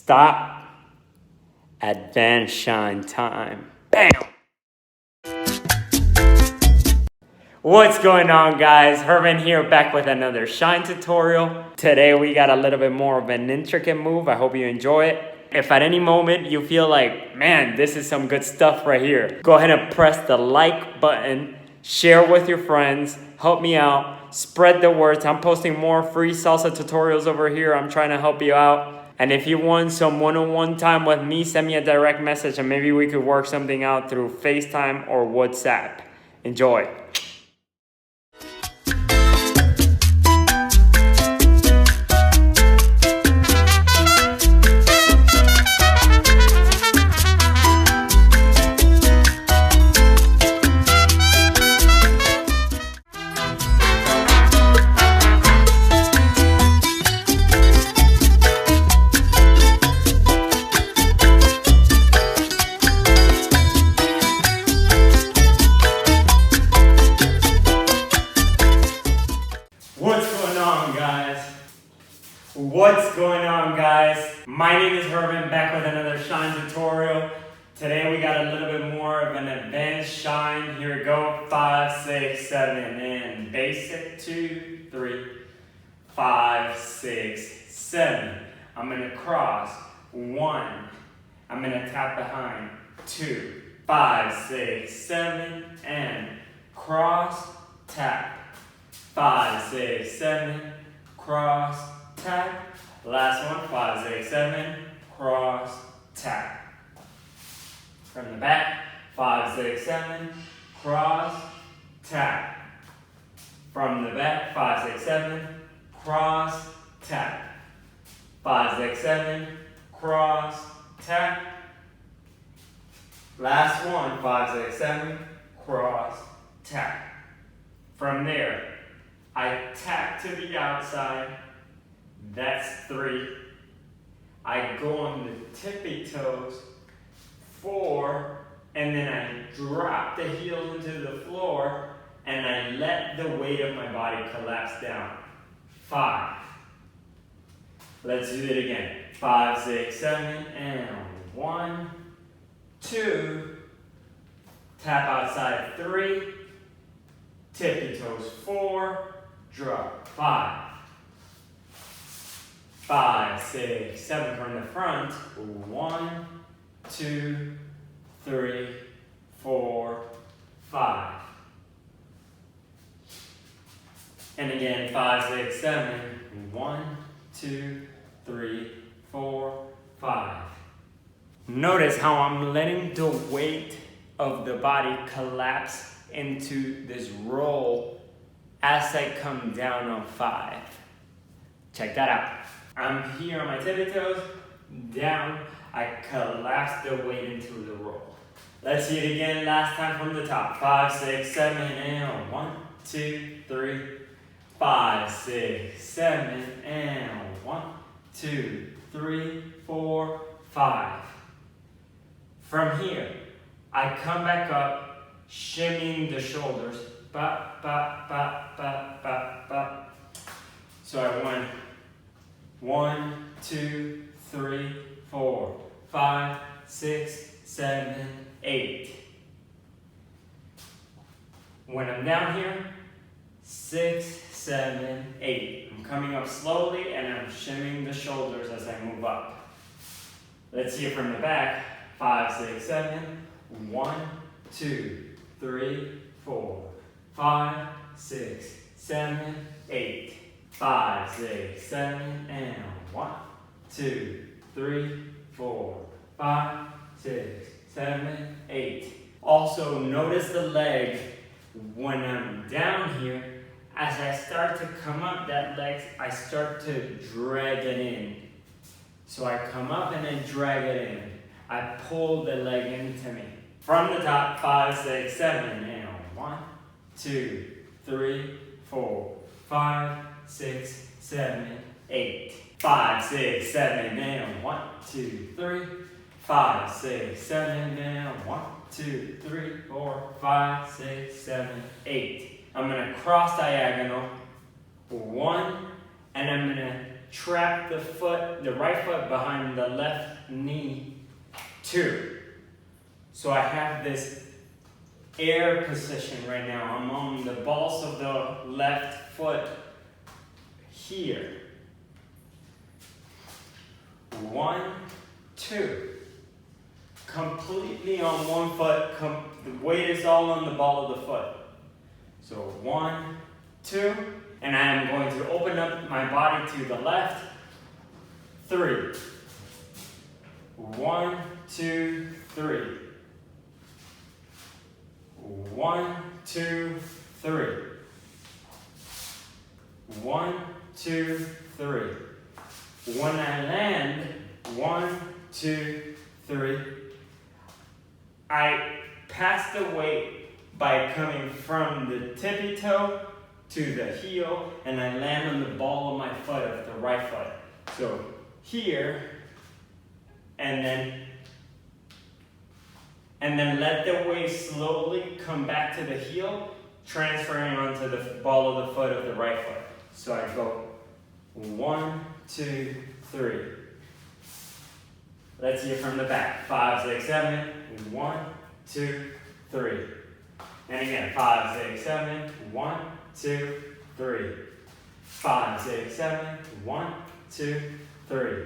Stop. Advanced shine time. Bam! What's going on, guys? Herman here, back with another shine tutorial. Today we got a little bit more of an intricate move. I hope you enjoy it. If at any moment you feel like, man, this is some good stuff right here, go ahead and press the like button, share with your friends, help me out, spread the words. I'm posting more free salsa tutorials over here. I'm trying to help you out. And if you want some one-on-one time with me, send me a direct message and maybe we could work something out through Facetime or WhatsApp. Enjoy. What's going on, guys? My name is Herman, back with another shine tutorial. Today we got a little bit more of an advanced shine. Here we go. 5, 6, 7, and basic. 2, 3, 5, 6, 7. I'm gonna cross. 1. I'm gonna tap behind. 2, 5, 6, 7, and cross, tap. 5, 6, 7, cross, tap. Last one, 5, 6, 7, cross, tap. From the back, 5, 6, 7, cross, tap. From the back, 5, 6, 7, cross, tap. 5, 6, 7, cross, tap. Last one, 5, 6, 7, cross, tap. From there, I tap to the outside. That's 3. I go on the tippy toes. 4, and then I drop the heels into the floor and I let the weight of my body collapse down. 5. Let's do it again. 5, 6, 7, and 1, 2. Tap outside. 3. Tippy toes. 4. Drop. 5. 5, 6, 7 from the front. 1, 2, 3, 4, 5. And again, 5, 6, 7. 1, 2, 3, 4, 5. Notice how I'm letting the weight of the body collapse into this roll as I come down on 5. Check that out. I'm here on my tippy toes, down, I collapse the weight into the roll. Let's see it again, last time from the top. 5, 6, 7, and 1, 2, 3, 5, 6, 7, and 1, 2, 3, 4, 5. From here, I come back up, shimmying the shoulders, ba, ba, ba, ba, ba, ba. So I went 1, 2, 3, 4, 5, 6, 7, 8. When I'm down here, 6, 7, 8. I'm coming up slowly and I'm shimming the shoulders as I move up. Let's see it from the back. 5, 6, 7. 1, 2, 3, 4, 5, 6, 7, 8. 5, 6, 7, and 1, 2, 3, 4, 5, 6, 7, 8. Also, notice the leg when I'm down here. As I start to come up that leg, I start to drag it in. So I come up and then drag it in. I pull the leg into me. From the top, 5, 6, 7, and 1, 2, 3, 4, 5, 6, 7, 8. 5, 6, 7, and 1, 2, 3. 5, 6, 7, and 1, 2, 3, 4, 5, 6, 7, 8. I'm gonna cross diagonal. 1, and I'm gonna trap the right foot behind the left knee 2. So I have this air position right now. I'm on the balls of the left foot here. 1, 2. Completely on one foot. The weight is all on the ball of the foot. So 1, 2. And I am going to open up my body to the left. 3. 1, 2, 3. 1, 2, 3. 1, 2, 3. When I land, 1, 2, 3. I pass the weight by coming from the tippy toe to the heel, and I land on the ball of my foot of the right foot. So here, and then let the weight slowly come back to the heel, transferring onto the ball of the foot of the right foot. So I go 1, 2, 3. Let's see it from the back. 5, 6, 7. 1, 2, 3. And again, 5, 6, 7. 1, 2, 3. 5, 6, 7. 1, 2, 3.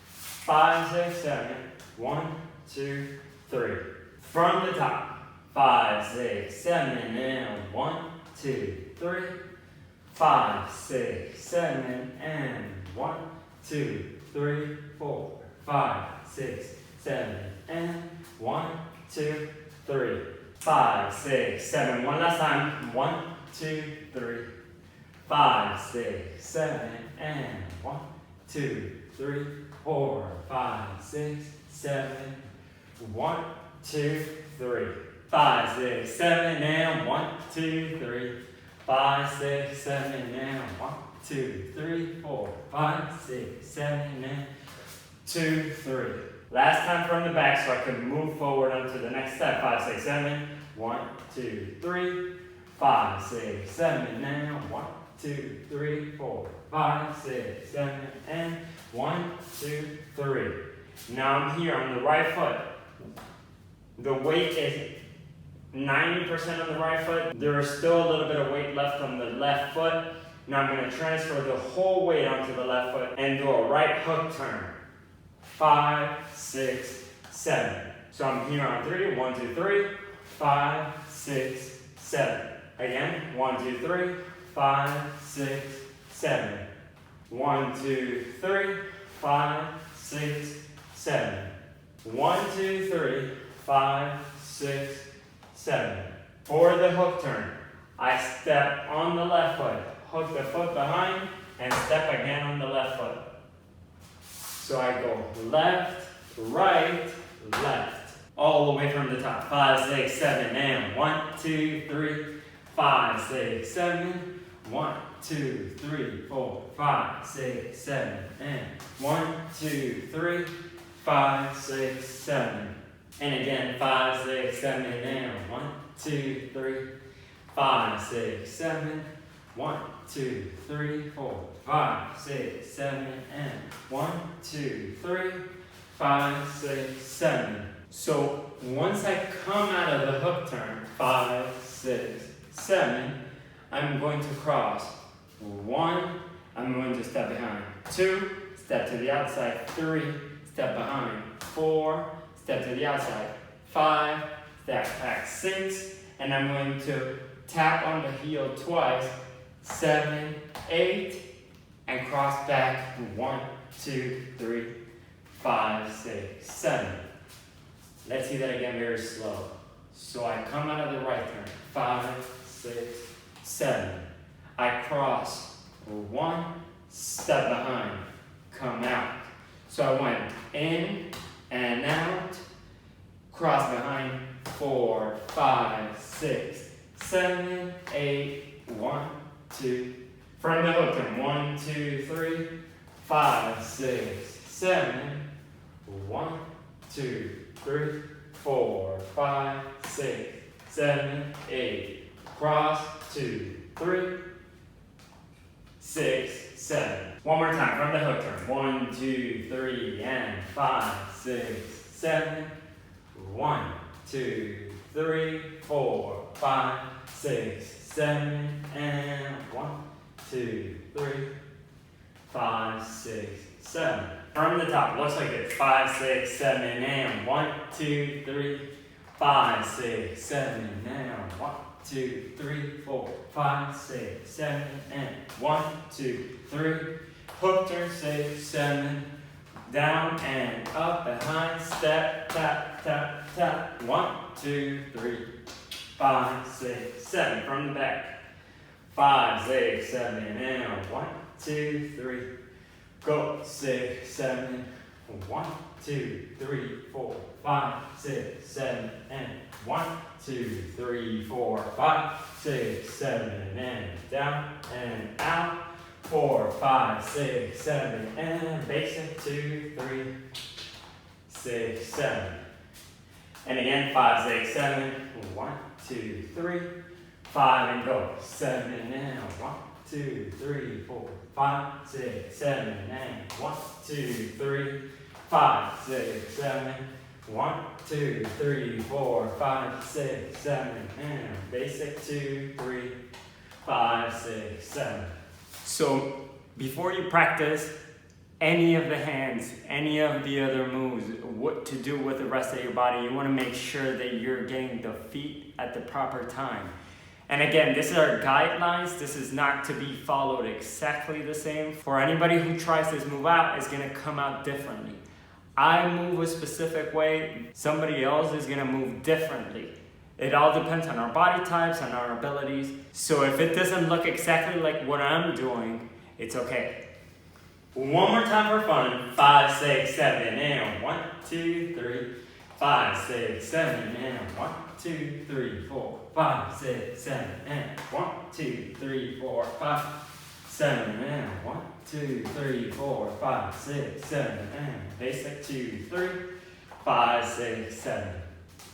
5, 6, 7. 1, 2, 3. From the top. 5, 6, 7, and 1, 2, 3. 5, 6, 7, and 1, 2, 3, 4. 5, 6, 7, and 1, 2, 3. 5, 6, 7. One last time. 1, 2, 3. 5, 6, 7, and 1, 2, 3, 4. 5, 6, 7. 1, 2, 3. 5, 6, 7, and 1, 2, 3. 5, 6, 7, and 1, 2, 3, 4. 5, 6, 7, and 2, 3. Last time from the back so I can move forward onto the next step. 5, 6, 7. 1, 2, 3. 5, 6, 7, and 1, 2, 3, 4. 5, 6, 7, and 1, 2, 3. Now I'm here on the right foot. The weight is 90% on the right foot. There is still a little bit of weight left on the left foot. Now I'm going to transfer the whole weight onto the left foot and do a right hook turn. 5, 6, 7. So I'm here on 3. 1, 2, 3. 5, 6, 7. Again. 1, 2, 3. 5, 6, 7. 1, 2, 3. 5, 6, 7. 1, 2, 3. 5, 6, 7. For the hook turn, I step on the left foot, hook the foot behind, and step again on the left foot. So I go left, right, left, all the way from the top. 5, 6, 7, and 1, 2, 3. 5, 6, 7. 1, 2, 3, 4. 5, 6, 7, and 1, 2, 3. 5, 6, 7. And again, 5, 6, 7, and 1, 2, 3. 5, 6, 7. 1, 2, 3, 4. 5, 6, 7, and 1, 2, 3. 5, 6, 7. So once I come out of the hook turn, 5, 6, 7, I'm going to cross. 1, I'm going to step behind. 2, step to the outside. 3, step behind. 4, step to the outside. 5, step back. 6, and I'm going to tap on the heel twice. 7, 8, and cross back. 1, 2, 3, 5, 6, 7. Let's see that again very slow. So I come out of the right turn. 5, 6, 7. I cross. 1, step behind. Come out. So I went in and out. Cross behind. 4, 5, 6, 7, 8. 1, 2. From the hook turn. 1, 2, 3. 5, 6, 7. 1, 2, 3, 4, 5, 6, 7, 8. Cross. 2, 3. 6, 7. One more time from the hook turn. 1, 2, 3, and 5, 6, 7. 1, 2, 3, 4, 5, 6, 7, and 1, 2, 3, 5, 6, 7. From the top, looks like it's 5, 6, 7, and 1, 2, 3, 5, 6, 7, and 1, 2, 3, 4, 5, 6, 7, and 1, 2, 3. Hook turn, 6, 7. Down and up, behind, step, tap, tap, tap. 1, 2, 3, 5, 6, 7. From the back. 5, 6, 7, and 1, 2, 3. Go. 6, 7. 1, 2, 3, 4, 5, 6, 7, and 1, 2, 3, 4, 5, 6, 7, and down and out. 4, 5, 6, 7, and basic. 2, 3, 6, 7. And again, 5, 6, 7. 1, 2, 3, 5, and go. 7, and 1, 2, 3, 4, 5, 6, 7, and 1, 2, 3, 5, 6, 7. 1, 2, 3, 4, 5, 6, 7, and basic. 2, 3, 5, 6, 7. So before you practice any of the hands, any of the other moves, what to do with the rest of your body, you want to make sure that you're getting the feet at the proper time. And again, this is our guidelines. This is not to be followed exactly the same. For anybody who tries this move out, it's going to come out differently. I move a specific way. Somebody else is going to move differently. It all depends on our body types and our abilities. So if it doesn't look exactly like what I'm doing, it's okay. One more time for fun. 5, 6, 7, and 1, 2, 3. 5, 6, 7, and 1, 2, 3, 4, 5, 6, 7, and 1, 2, 3, 4, 5, 7, and 1, 2, 3, 4, 5, 6, 7, and basic. 2, 3, 5, 6, 7.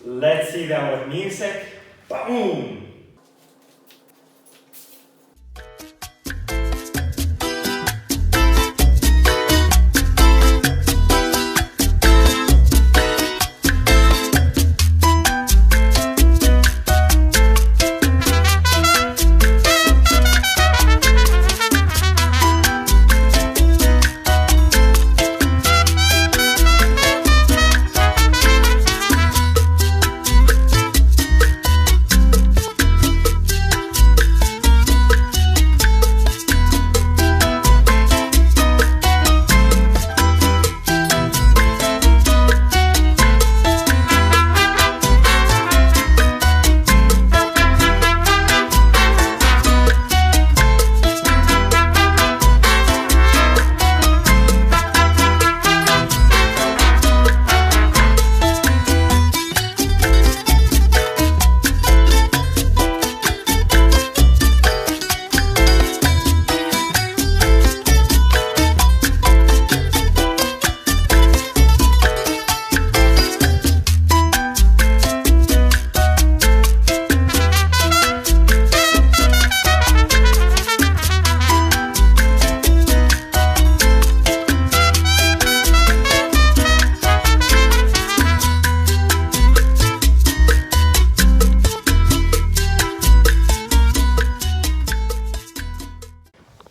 Let's see that with music. Boom!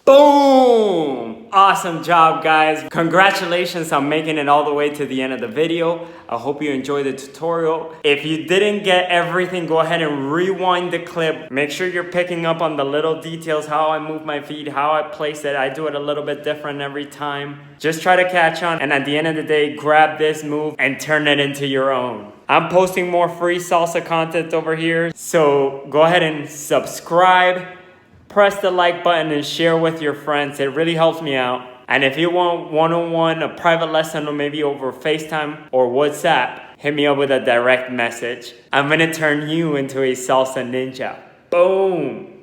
Boom! Awesome job, guys. Congratulations on making it all the way to the end of the video. I hope you enjoyed the tutorial. If you didn't get everything, go ahead and rewind the clip. Make sure you're picking up on the little details, how I move my feet, how I place it. I do it a little bit different every time. Just try to catch on, and at the end of the day, grab this move and turn it into your own. I'm posting more free salsa content over here, so go ahead and subscribe. Press the like button and share with your friends. It really helps me out. And if you want one-on-one, a private lesson, or maybe over FaceTime or WhatsApp, hit me up with a direct message. I'm gonna turn you into a salsa ninja. Boom!